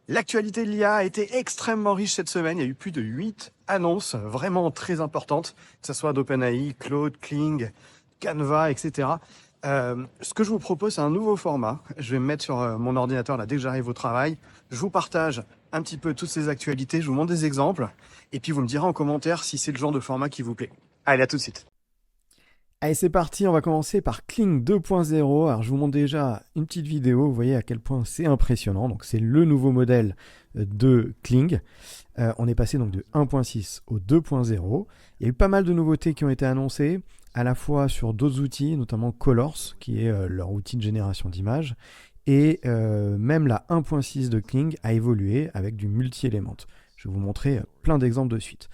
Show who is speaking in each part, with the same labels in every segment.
Speaker 1: L'actualité de l'IA a été extrêmement riche cette semaine. Il y a eu plus de 8 annonces vraiment très importantes, que ce soit d'OpenAI, Claude, Kling, Canva, etc. Ce que je vous propose, c'est un nouveau format. Je vais me mettre sur mon ordinateur là dès que j'arrive au travail. Je vous partage un petit peu toutes ces actualités, je vous montre des exemples, et puis vous me direz en commentaire si c'est le genre de format qui vous plaît. Allez, à tout de suite.
Speaker 2: Allez, c'est parti, on va commencer par Kling 2.0. Alors, je vous montre déjà une petite vidéo, vous voyez à quel point c'est impressionnant. Donc, c'est le nouveau modèle de Kling. On est passé donc de 1.6 au 2.0. Il y a eu pas mal de nouveautés qui ont été annoncées, à la fois sur d'autres outils, notamment Colors, qui est leur outil de génération d'images, et même la 1.6 de Kling a évolué avec du multi-élément. Je vais vous montrer plein d'exemples de suite.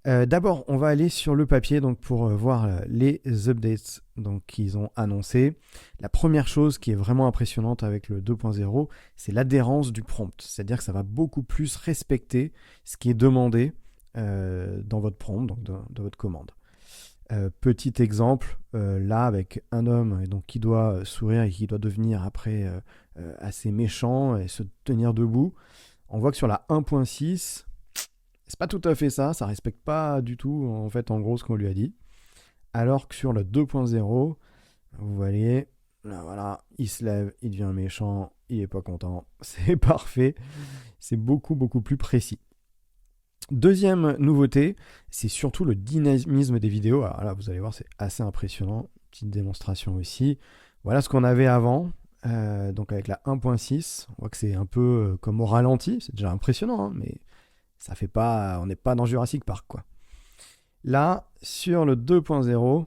Speaker 2: D'abord, on va aller sur le papier donc pour voir les updates donc, qu'ils ont annoncés. La première chose qui est vraiment impressionnante avec le 2.0, c'est l'adhérence du prompt. C'est-à-dire que ça va beaucoup plus respecter ce qui est demandé dans votre prompt, donc dans votre commande. Petit exemple, là avec un homme donc, qui doit sourire et qui doit devenir après assez méchant et se tenir debout. On voit que sur la 1.6, c'est pas tout à fait ça, ça respecte pas du tout en fait en gros ce qu'on lui a dit. Alors que sur le 2.0, vous voyez, là voilà, il se lève, il devient méchant, il est pas content, c'est parfait, c'est beaucoup plus précis. Deuxième nouveauté, c'est surtout le dynamisme des vidéos. Alors là, vous allez voir, c'est assez impressionnant. Petite démonstration aussi. Voilà ce qu'on avait avant. Donc avec la 1.6, on voit que c'est un peu comme au ralenti. C'est déjà impressionnant, hein, mais ça fait pas, on n'est pas dans Jurassic Park, quoi. Là, sur le 2.0,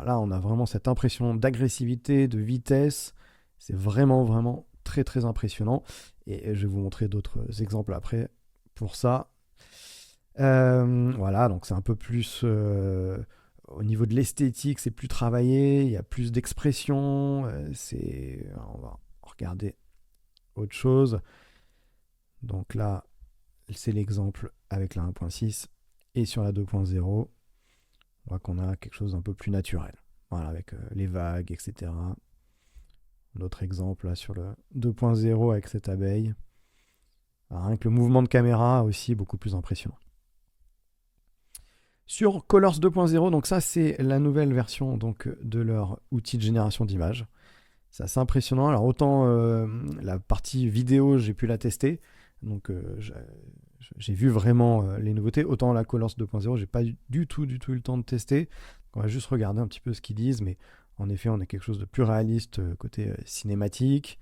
Speaker 2: là, on a vraiment cette impression d'agressivité, de vitesse. C'est vraiment très impressionnant. Et je vais vous montrer d'autres exemples après pour ça. Voilà, donc c'est un peu plus au niveau de l'esthétique, c'est plus travaillé, il y a plus d'expression. On va regarder autre chose. Donc là, c'est l'exemple avec la 1.6 et sur la 2.0, on voit qu'on a quelque chose d'un peu plus naturel. Voilà, avec les vagues, etc. D'autres exemples là sur le 2.0 avec cette abeille. Alors, rien que le mouvement de caméra aussi beaucoup plus impressionnant. Sur Colors 2.0, donc ça c'est la nouvelle version donc, de leur outil de génération d'images. C'est assez impressionnant. Alors autant la partie vidéo, j'ai pu la tester, donc j'ai vu vraiment les nouveautés. Autant la Colors 2.0, j'ai pas du tout eu le temps de tester. On va juste regarder un petit peu ce qu'ils disent, mais en effet, on a quelque chose de plus réaliste côté cinématique.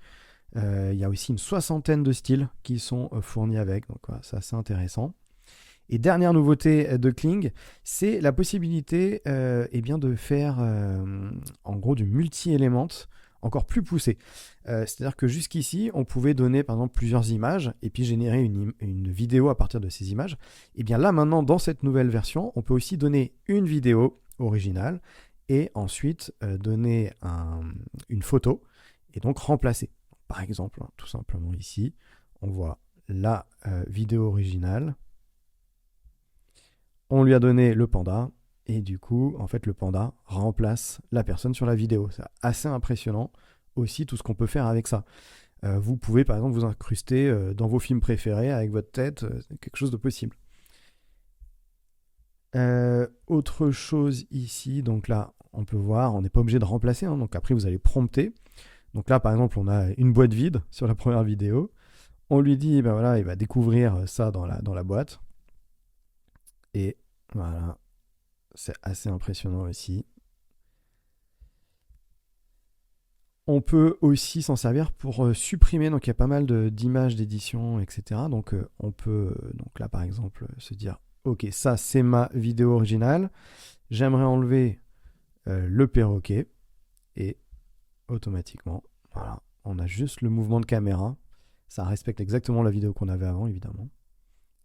Speaker 2: Il y a aussi une soixantaine de styles qui sont fournis avec, donc voilà, c'est assez intéressant. Et dernière nouveauté de Kling, c'est la possibilité de faire en gros du multi-élément encore plus poussé. C'est-à-dire que jusqu'ici, on pouvait donner par exemple plusieurs images et puis générer une vidéo à partir de ces images. Et bien là maintenant, dans cette nouvelle version, on peut aussi donner une vidéo originale et ensuite donner une photo et donc remplacer. Par exemple, tout simplement ici, on voit la vidéo originale. On lui a donné le panda, et du coup, en fait, le panda remplace la personne sur la vidéo. C'est assez impressionnant aussi tout ce qu'on peut faire avec ça. Vous pouvez, par exemple, vous incruster dans vos films préférés avec votre tête, c'est quelque chose de possible. Autre chose ici, donc là, on peut voir, on n'est pas obligé de remplacer, hein, donc après, vous allez prompter. Donc là, par exemple, on a une boîte vide sur la première vidéo. On lui dit, ben voilà, il va découvrir ça dans la boîte. Et voilà, c'est assez impressionnant aussi. On peut aussi s'en servir pour supprimer, donc il y a pas mal d'images d'édition, etc. Donc on peut, donc là par exemple, se dire, ok, ça c'est ma vidéo originale, j'aimerais enlever le perroquet, et automatiquement, voilà, on a juste le mouvement de caméra, ça respecte exactement la vidéo qu'on avait avant, évidemment,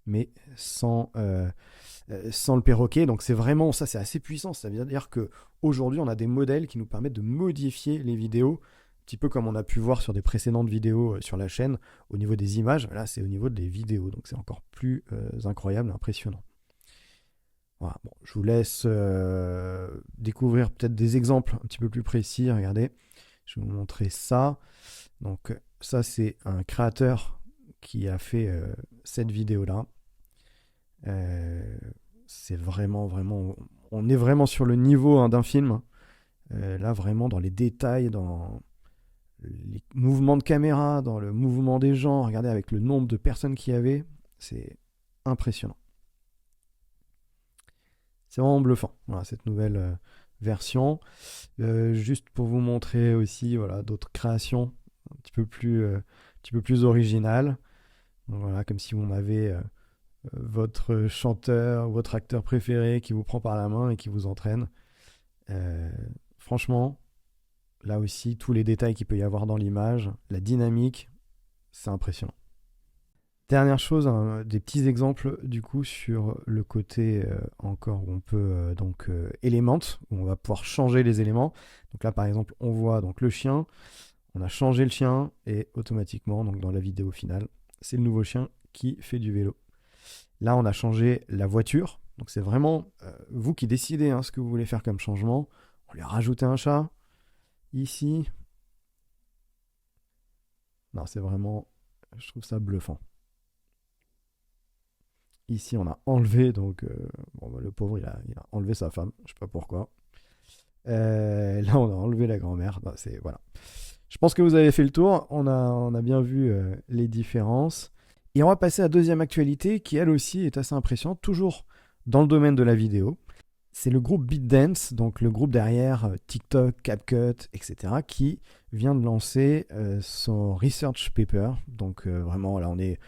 Speaker 2: mais sans le perroquet. Donc c'est vraiment ça, c'est assez puissant. Ça veut dire que aujourd'hui on a des modèles qui nous permettent de modifier les vidéos, un petit peu comme on a pu voir sur des précédentes vidéos sur la chaîne au niveau des images. Là c'est au niveau des vidéos, donc c'est encore plus incroyable, impressionnant. Voilà, bon, je vous laisse découvrir peut-être des exemples un petit peu plus précis. Regardez, je vais vous montrer ça. Donc ça c'est un créateur qui a fait cette vidéo-là. C'est vraiment, on est vraiment sur le niveau d'un film. Là, vraiment, dans les détails, dans les mouvements de caméra, dans le mouvement des gens, regardez avec le nombre de personnes qu'il y avait, c'est impressionnant. C'est vraiment bluffant, voilà, cette nouvelle version. Juste pour vous montrer aussi voilà, d'autres créations un petit peu plus originales. Donc, voilà, comme si on avait votre chanteur, votre acteur préféré qui vous prend par la main et qui vous entraîne. Franchement, là aussi, tous les détails qu'il peut y avoir dans l'image, la dynamique, c'est impressionnant. Dernière chose, des petits exemples du coup sur le côté encore où on peut Element, où on va pouvoir changer les éléments. Donc là par exemple on voit donc le chien, on a changé le chien et automatiquement donc dans la vidéo finale c'est le nouveau chien qui fait du vélo. Là on a changé la voiture, donc c'est vraiment vous qui décidez ce que vous voulez faire comme changement. On lui a rajouté un chat ici. Non c'est vraiment, je trouve ça bluffant. Ici, on a enlevé, donc le pauvre, il a enlevé sa femme, je sais pas pourquoi. Là, on a enlevé la grand-mère. Ben, voilà. Je pense que vous avez fait le tour. On a bien vu les différences. Et on va passer à la deuxième actualité qui, elle aussi, est assez impressionnante, toujours dans le domaine de la vidéo. C'est le groupe ByteDance, donc le groupe derrière TikTok, CapCut, etc., qui vient de lancer son research paper. Donc vraiment, là, on est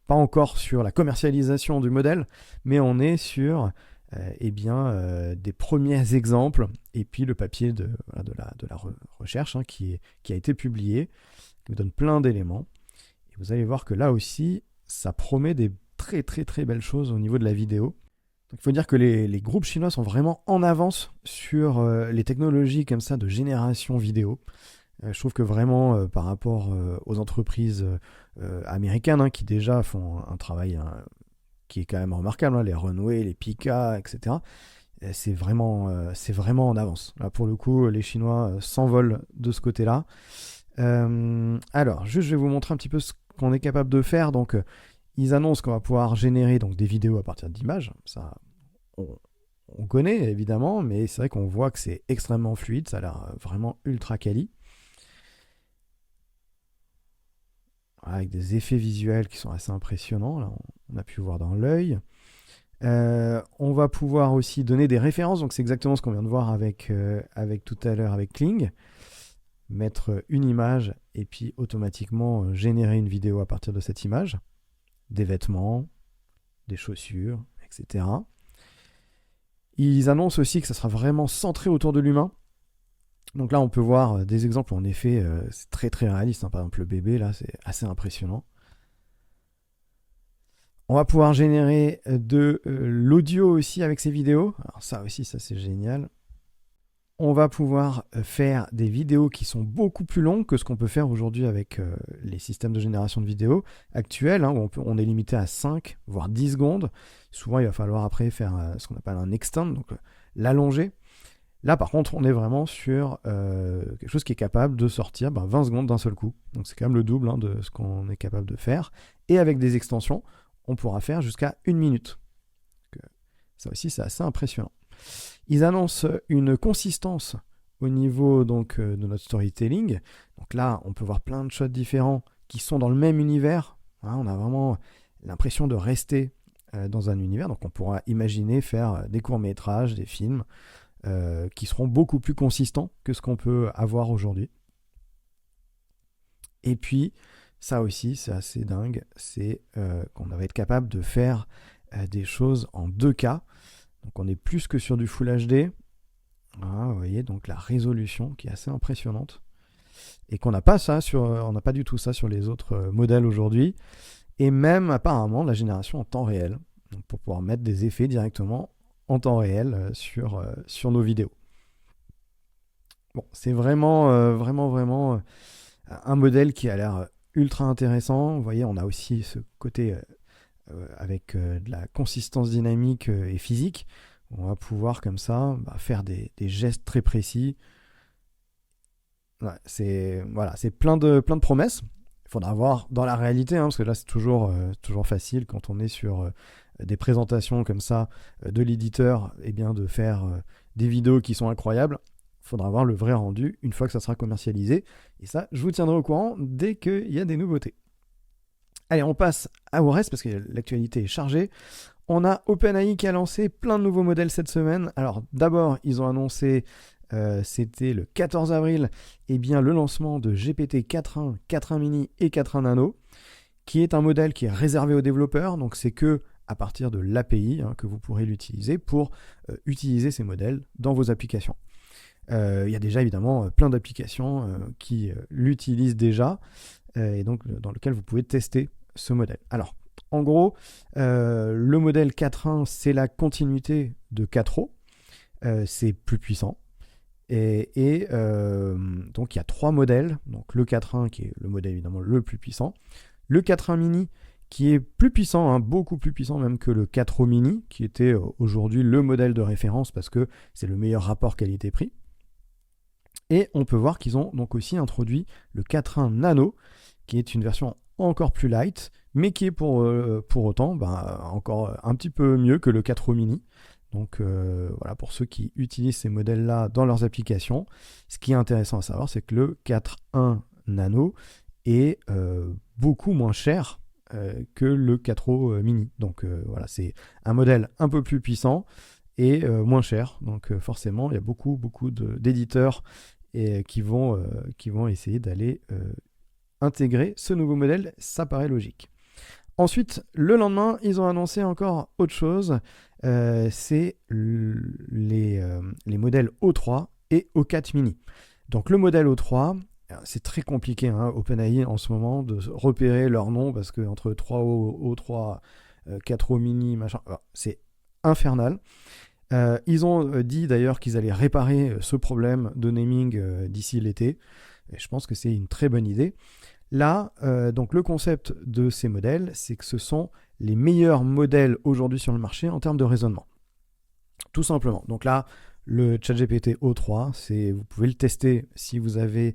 Speaker 2: pas encore sur la commercialisation du modèle, mais on est sur des premiers exemples, et puis le papier de la recherche qui a été publié, qui vous donne plein d'éléments. Et vous allez voir que là aussi, ça promet des très très très belles choses au niveau de la vidéo. Donc, il faut dire que les groupes chinois sont vraiment en avance sur les technologies comme ça de génération vidéo. Je trouve que vraiment, par rapport aux entreprises américaines qui déjà font un travail qui est quand même remarquable, les Runway, les Pika, etc., c'est vraiment en avance. Là, pour le coup, les Chinois s'envolent de ce côté-là. Alors, juste, je vais vous montrer un petit peu ce qu'on est capable de faire. Donc, ils annoncent qu'on va pouvoir générer donc, des vidéos à partir d'images. Ça, on connaît évidemment, mais c'est vrai qu'on voit que c'est extrêmement fluide. Ça a l'air vraiment ultra quali. Avec des effets visuels qui sont assez impressionnants. Là, on a pu voir dans l'œil. On va pouvoir aussi donner des références. Donc, c'est exactement ce qu'on vient de voir avec tout à l'heure avec Kling. Mettre une image et puis automatiquement générer une vidéo à partir de cette image. Des vêtements, des chaussures, etc. Ils annoncent aussi que ça sera vraiment centré autour de l'humain. Donc là, on peut voir des exemples. En effet, c'est très très réaliste. Par exemple, le bébé, là, c'est assez impressionnant. On va pouvoir générer de l'audio aussi avec ces vidéos. Alors ça aussi, ça c'est génial. On va pouvoir faire des vidéos qui sont beaucoup plus longues que ce qu'on peut faire aujourd'hui avec les systèmes de génération de vidéos actuels, où on est limité à 5, voire 10 secondes. Souvent, il va falloir après faire ce qu'on appelle un extend, donc l'allonger. Là, par contre, on est vraiment sur quelque chose qui est capable de sortir 20 secondes d'un seul coup. Donc, c'est quand même le double de ce qu'on est capable de faire. Et avec des extensions, on pourra faire jusqu'à 1 minute. Donc, ça aussi, c'est assez impressionnant. Ils annoncent une consistance au niveau donc, de notre storytelling. Donc là, on peut voir plein de shots différents qui sont dans le même univers. On a vraiment l'impression de rester dans un univers. Donc, on pourra imaginer faire des courts-métrages, des films, qui seront beaucoup plus consistants que ce qu'on peut avoir aujourd'hui. Et puis, ça aussi, c'est assez dingue, c'est qu'on va être capable de faire des choses en 2K. Donc on est plus que sur du Full HD. Vous voyez, donc la résolution qui est assez impressionnante. Et qu'on n'a pas ça on n'a pas du tout ça sur les autres modèles aujourd'hui. Et même apparemment la génération en temps réel. Donc, pour pouvoir mettre des effets directement en temps réel sur nos vidéos. Bon, c'est vraiment un modèle qui a l'air ultra intéressant. Vous voyez, on a aussi ce côté avec de la consistance dynamique et physique. On va pouvoir comme ça faire des gestes très précis. Ouais, c'est plein de promesses. Il faudra voir dans la réalité, parce que là c'est toujours facile quand on est sur des présentations comme ça de l'éditeur, eh bien de faire des vidéos qui sont incroyables. Il faudra voir le vrai rendu une fois que ça sera commercialisé. Et ça, je vous tiendrai au courant dès qu'il y a des nouveautés. Allez, on passe au reste parce que l'actualité est chargée. On a OpenAI qui a lancé plein de nouveaux modèles cette semaine. Alors d'abord, ils ont annoncé, c'était le 14 avril, le lancement de GPT 4.1, 4.1 mini et 4.1 nano, qui est un modèle qui est réservé aux développeurs. Donc c'est que à partir de l'API que vous pourrez l'utiliser pour utiliser ces modèles dans vos applications. Il y a déjà évidemment plein d'applications qui l'utilisent déjà et donc dans lesquelles vous pouvez tester ce modèle. Alors, en gros, le modèle 4.1, c'est la continuité de 4.0. C'est plus puissant. Et donc, il y a 3 modèles. Donc, le 4.1 qui est le modèle évidemment le plus puissant. Le 4.1 mini qui est plus puissant, beaucoup plus puissant même que le 4.0 mini, qui était aujourd'hui le modèle de référence parce que c'est le meilleur rapport qualité-prix. Et on peut voir qu'ils ont donc aussi introduit le 4.1 nano, qui est une version encore plus light, mais qui est pour autant encore un petit peu mieux que le 4.0 mini. Donc voilà, pour ceux qui utilisent ces modèles-là dans leurs applications, ce qui est intéressant à savoir, c'est que le 4.1 nano est beaucoup moins cher que le 4.0 mini. Donc voilà, c'est un modèle un peu plus puissant et moins cher. Donc forcément, il y a beaucoup d'éditeurs qui vont essayer d'aller intégrer ce nouveau modèle. Ça paraît logique. Ensuite, le lendemain, ils ont annoncé encore autre chose. C'est les modèles O3 et O4 mini. Donc le modèle O3, c'est très compliqué, OpenAI en ce moment, de repérer leur nom parce que entre 3O, O3, 4O mini, machin, c'est infernal. Ils ont dit d'ailleurs qu'ils allaient réparer ce problème de naming d'ici l'été. Et je pense que c'est une très bonne idée. Là, donc le concept de ces modèles, c'est que ce sont les meilleurs modèles aujourd'hui sur le marché en termes de raisonnement. Tout simplement. Donc là, le ChatGPT O3, vous pouvez le tester si vous avez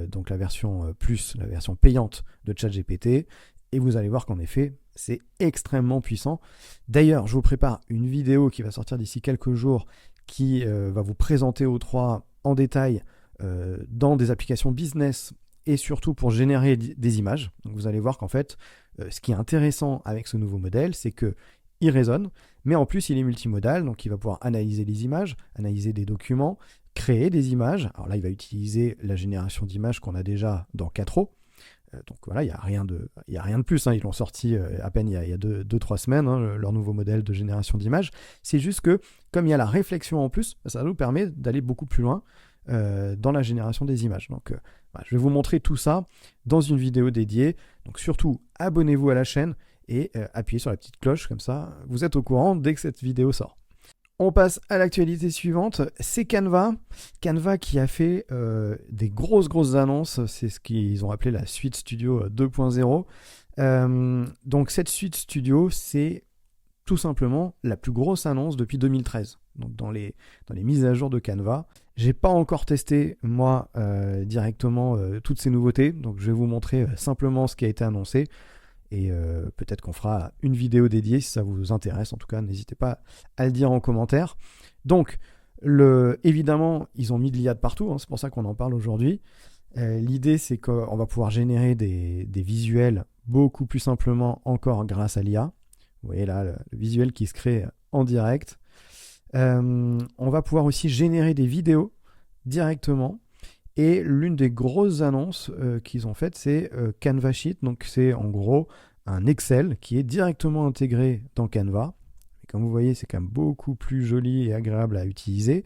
Speaker 2: donc la version plus, la version payante de ChatGPT, et vous allez voir qu'en effet, c'est extrêmement puissant. D'ailleurs, je vous prépare une vidéo qui va sortir d'ici quelques jours qui va vous présenter O3 en détail dans des applications business et surtout pour générer des images. Donc vous allez voir qu'en fait, ce qui est intéressant avec ce nouveau modèle, c'est qu'il raisonne, mais en plus il est multimodal, donc il va pouvoir analyser les images, analyser des documents, créer des images. Alors là, il va utiliser la génération d'images qu'on a déjà dans 4O. Donc voilà, il n'y a rien de plus. Ils l'ont sorti à peine il y a 2-3 semaines, leur nouveau modèle de génération d'images. C'est juste que, comme il y a la réflexion en plus, ça nous permet d'aller beaucoup plus loin dans la génération des images. Donc je vais vous montrer tout ça dans une vidéo dédiée. Donc surtout, abonnez-vous à la chaîne et appuyez sur la petite cloche, comme ça vous êtes au courant dès que cette vidéo sort. On passe à l'actualité suivante, c'est Canva. Canva qui a fait des grosses annonces, c'est ce qu'ils ont appelé la suite Studio 2.0. Donc cette suite Studio, c'est tout simplement la plus grosse annonce depuis 2013. Donc dans les mises à jour de Canva. J'ai pas encore testé moi directement toutes ces nouveautés, donc je vais vous montrer simplement ce qui a été annoncé. Et peut-être qu'on fera une vidéo dédiée si ça vous intéresse. En tout cas, n'hésitez pas à le dire en commentaire. Donc, évidemment, ils ont mis de l'IA de partout. C'est pour ça qu'on en parle aujourd'hui. L'idée, c'est qu'on va pouvoir générer des visuels beaucoup plus simplement encore grâce à l'IA. Vous voyez là, le visuel qui se crée en direct. On va pouvoir aussi générer des vidéos directement. Et l'une des grosses annonces qu'ils ont faites, c'est Canva Sheet. Donc c'est en gros un Excel qui est directement intégré dans Canva. Et comme vous voyez, c'est quand même beaucoup plus joli et agréable à utiliser.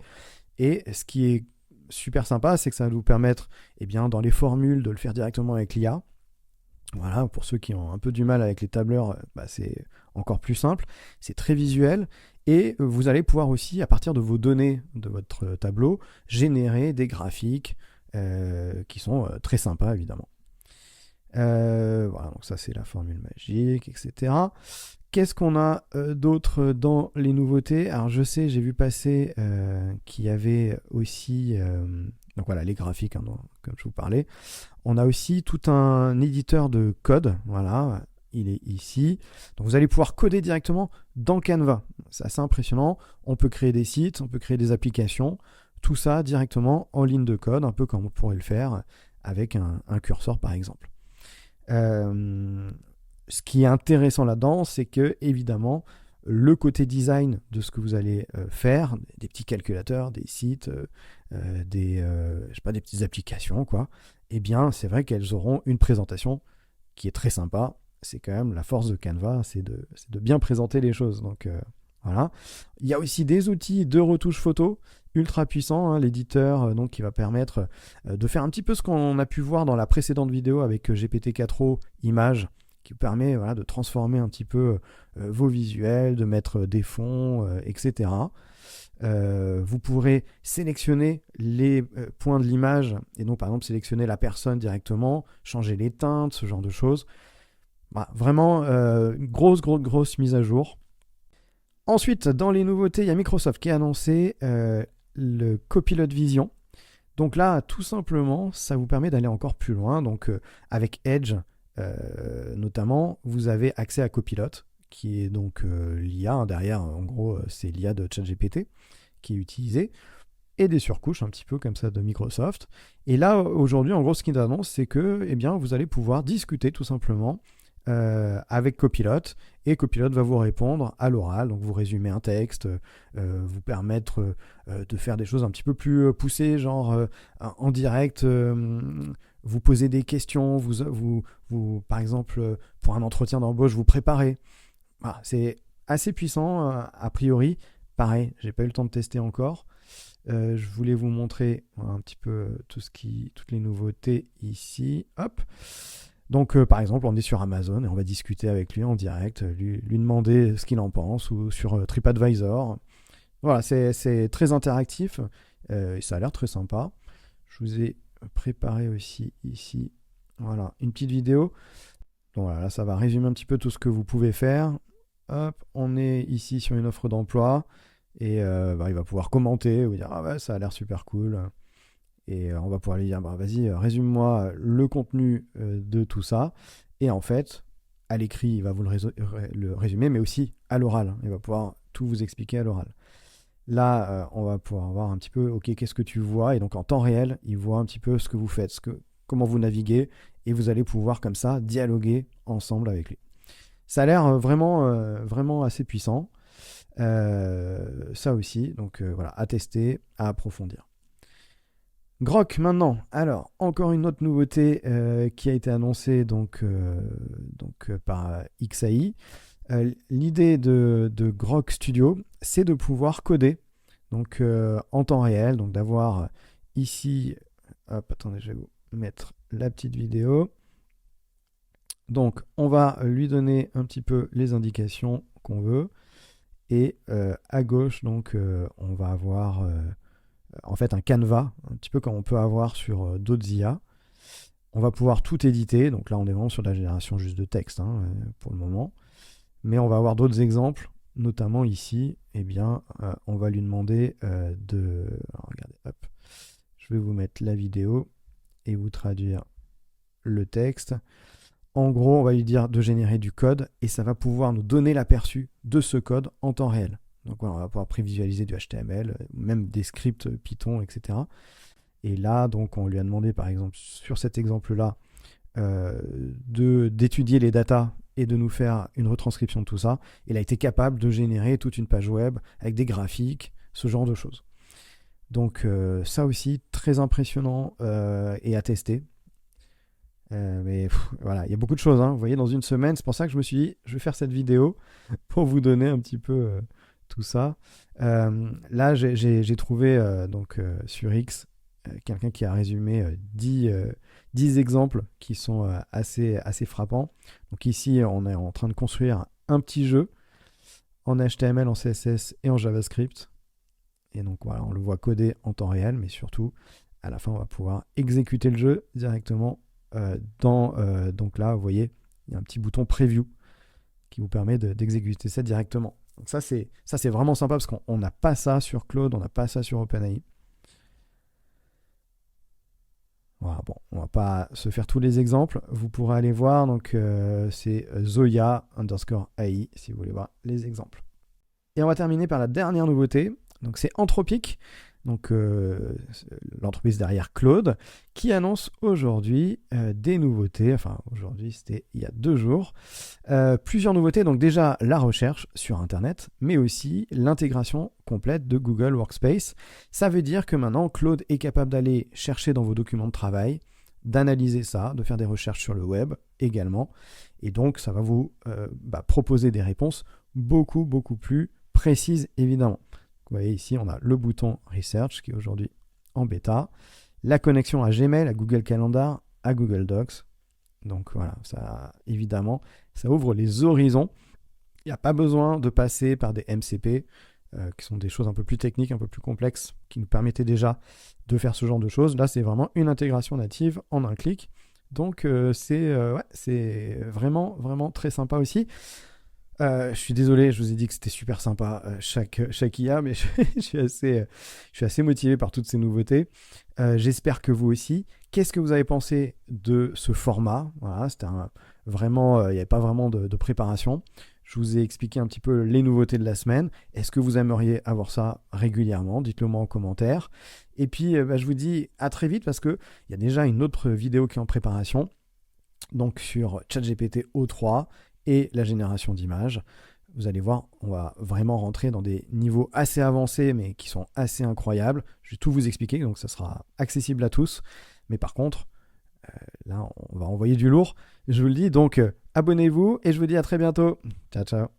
Speaker 2: Et ce qui est super sympa, c'est que ça va vous permettre, dans les formules, de le faire directement avec l'IA. Voilà, pour ceux qui ont un peu du mal avec les tableurs, c'est encore plus simple. C'est très visuel. Et vous allez pouvoir aussi, à partir de vos données de votre tableau, générer des graphiques qui sont très sympas, évidemment. Voilà, donc ça c'est la formule magique, etc. Qu'est-ce qu'on a d'autre dans les nouveautés? Alors je sais, j'ai vu passer qu'il y avait aussi Donc voilà, les graphiques, hein, comme je vous parlais. On a aussi tout un éditeur de code. Voilà, il est ici. Donc vous allez pouvoir coder directement dans Canva. C'est assez impressionnant. On peut créer des sites, on peut créer des applications. Tout ça directement en ligne de code, un peu comme on pourrait le faire avec un curseur par exemple. Ce qui est intéressant là-dedans, c'est que évidemment, le côté design de ce que vous allez faire, des petits calculateurs, des sites, des petites applications, quoi, eh bien, c'est vrai qu'elles auront une présentation qui est très sympa. C'est quand même la force de Canva, c'est de bien présenter les choses. Donc, voilà. Il y a aussi des outils de retouche photo ultra puissants, hein, l'éditeur donc, qui va permettre de faire un petit peu ce qu'on a pu voir dans la précédente vidéo avec GPT-4o Images, qui vous permet voilà, de transformer un petit peu vos visuels, de mettre des fonds, etc. Vous pourrez sélectionner les points de l'image et donc par exemple sélectionner la personne directement, changer les teintes, ce genre de choses. Bah, vraiment, une grosse mise à jour. Ensuite, dans les nouveautés, il y a Microsoft qui a annoncé le Copilot Vision. Donc là, tout simplement, ça vous permet d'aller encore plus loin. Donc avec Edge, notamment, vous avez accès à Copilot, qui est donc l'IA, hein, derrière, en gros, c'est l'IA de ChatGPT qui est utilisée, et des surcouches un petit peu comme ça de Microsoft. Et là, aujourd'hui, en gros, ce qu'il annonce, c'est que eh bien, vous allez pouvoir discuter tout simplement avec Copilot, et Copilot va vous répondre à l'oral, donc vous résumer un texte, vous permettre de faire des choses un petit peu plus poussées, genre en direct, vous poser des questions, vous par exemple, pour un entretien d'embauche, vous préparez. Voilà, c'est assez puissant, a priori. Pareil, j'ai pas eu le temps de tester encore. Je voulais vous montrer un petit peu toutes les nouveautés ici. Hop. Donc, par exemple, on est sur Amazon et on va discuter avec lui en direct, lui demander ce qu'il en pense, ou sur TripAdvisor. Voilà, c'est très interactif et ça a l'air très sympa. Je vous ai préparé aussi ici, voilà, une petite vidéo. Donc voilà, là, ça va résumer un petit peu tout ce que vous pouvez faire. Hop, on est ici sur une offre d'emploi et il va pouvoir commenter, vous dire « Ah ouais, ça a l'air super cool ». Et on va pouvoir lui dire, vas-y, résume-moi le contenu de tout ça. Et en fait, à l'écrit, il va vous le résumer, mais aussi à l'oral. Il va pouvoir tout vous expliquer à l'oral. Là, on va pouvoir voir un petit peu, ok, qu'est-ce que tu vois? Et donc, en temps réel, il voit un petit peu ce que vous faites, comment vous naviguez, et vous allez pouvoir, comme ça, dialoguer ensemble avec lui. Ça a l'air vraiment assez puissant. Ça aussi, donc voilà, à tester, à approfondir. Grok maintenant. Alors, encore une autre nouveauté qui a été annoncée par XAI. L'idée de Grok Studio, c'est de pouvoir coder donc, en temps réel, donc d'avoir ici... Hop, attendez, je vais vous mettre la petite vidéo. Donc, on va lui donner un petit peu les indications qu'on veut. Et à gauche, donc, on va avoir... en fait un canevas, un petit peu comme on peut avoir sur d'autres IA. On va pouvoir tout éditer, donc là on est vraiment sur de la génération juste de texte pour le moment. Mais on va avoir d'autres exemples, notamment ici, eh bien, on va lui demander de... Alors, regardez, hop, je vais vous mettre la vidéo et vous traduire le texte. En gros, on va lui dire de générer du code et ça va pouvoir nous donner l'aperçu de ce code en temps réel. Donc voilà, on va pouvoir prévisualiser du HTML, même des scripts Python, etc. Et là, donc, on lui a demandé, par exemple, sur cet exemple-là, d'étudier les datas et de nous faire une retranscription de tout ça. Il a été capable de générer toute une page web avec des graphiques, ce genre de choses. Donc ça aussi, très impressionnant et à tester. Voilà, il y a beaucoup de choses. Vous voyez, dans une semaine, c'est pour ça que je me suis dit, je vais faire cette vidéo pour vous donner un petit peu... tout ça. Là, j'ai trouvé sur X quelqu'un qui a résumé 10 exemples qui sont assez frappants. Donc ici, on est en train de construire un petit jeu en HTML, en CSS et en JavaScript. Et donc voilà, on le voit coder en temps réel, mais surtout, à la fin, on va pouvoir exécuter le jeu directement donc là, vous voyez, il y a un petit bouton Preview qui vous permet d'exécuter ça directement. Donc ça c'est vraiment sympa parce qu'on n'a pas ça sur Claude, on n'a pas ça sur OpenAI. Voilà, bon, on va pas se faire tous les exemples. Vous pourrez aller voir, donc c'est Zoya_AI si vous voulez voir les exemples. Et on va terminer par la dernière nouveauté. Donc c'est Anthropic, donc l'entreprise derrière Claude, qui annonce aujourd'hui des nouveautés. Enfin, aujourd'hui, c'était il y a 2 jours. Plusieurs nouveautés. Donc déjà la recherche sur Internet, mais aussi l'intégration complète de Google Workspace. Ça veut dire que maintenant, Claude est capable d'aller chercher dans vos documents de travail, d'analyser ça, de faire des recherches sur le web également. Et donc, ça va vous proposer des réponses beaucoup plus précises, évidemment. Vous voyez ici, on a le bouton Research qui est aujourd'hui en bêta, la connexion à Gmail, à Google Calendar, à Google Docs. Donc voilà, ça, évidemment, ça ouvre les horizons. Il n'y a pas besoin de passer par des MCP, qui sont des choses un peu plus techniques, un peu plus complexes, qui nous permettaient déjà de faire ce genre de choses. Là, c'est vraiment une intégration native en un clic. Donc c'est vraiment très sympa aussi. Je suis désolé, je vous ai dit que c'était super sympa chaque IA, mais je suis assez motivé par toutes ces nouveautés. J'espère que vous aussi. Qu'est-ce que vous avez pensé de ce format? Voilà, c'était vraiment, il n'y avait pas vraiment de préparation. Je vous ai expliqué un petit peu les nouveautés de la semaine. Est-ce que vous aimeriez avoir ça régulièrement? Dites-le moi en commentaire. Et puis, je vous dis à très vite parce qu'il y a déjà une autre vidéo qui est en préparation. Donc sur ChatGPT O3 et la génération d'images. Vous allez voir, on va vraiment rentrer dans des niveaux assez avancés, mais qui sont assez incroyables. Je vais tout vous expliquer, donc ça sera accessible à tous. Mais par contre, là, on va envoyer du lourd. Je vous le dis, donc abonnez-vous et je vous dis à très bientôt. Ciao, ciao.